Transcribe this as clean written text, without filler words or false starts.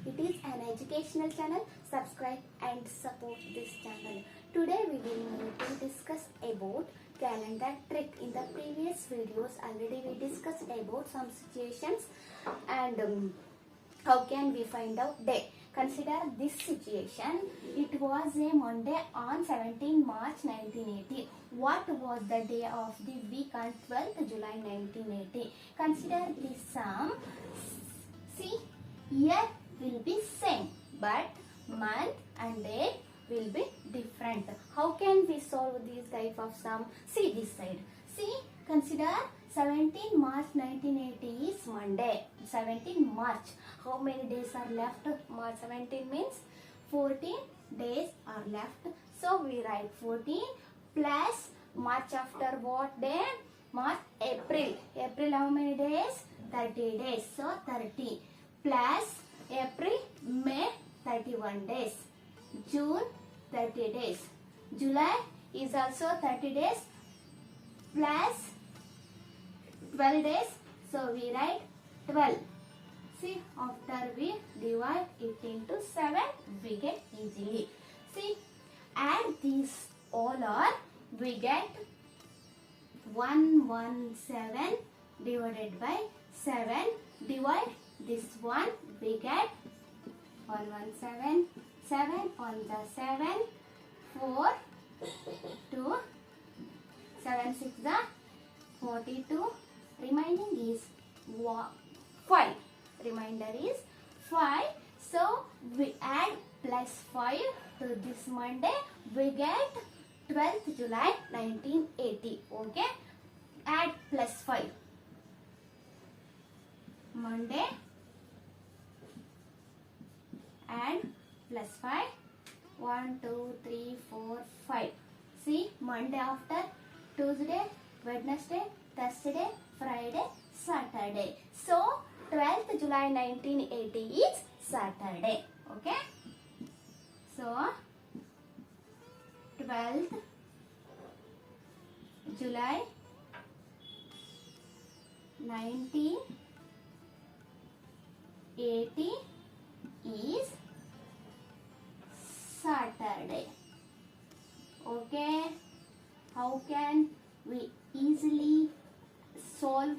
It is an educational channel. Subscribe and support this channel. Today we will going to discuss about calendar trick. In the previous videos already we discussed about some situations and how can we find out day. Consider this situation. It was a Monday on 17 March 1980. What was the day of the week on 12th July 1980? Consider this sum. See, year will be same, but month and day will be different. How can we solve this type of sum? See this side. See, consider 17 March 1980 is Monday. 17 March. How many days are left? March 17 means 14 days are left. So we write 14 plus March after what day? March, April. April how many days? 30 days. So 30 plus April, May 31 days. June 30 days. July is also 30 days plus 12 days. So we write 12. See, after we divide it into 7, we get easily. See, add these all are, we get 117 divided by 7. Divide this one, we get 117. 7 on the 7, 4, 2, 7 6 the 42. Remaining is 5. Remainder is 5. So we add plus 5 to this Monday. We get 12th July 1980. Okay. Add plus 5. Monday. Add plus 5. 1, 2, 3, 4, 5. See, Monday after Tuesday, Wednesday, Thursday, Friday, Saturday. So 12th July 1980 is Saturday. Okay. So 12th July 1980 is Saturday. Okay. How can we easily solve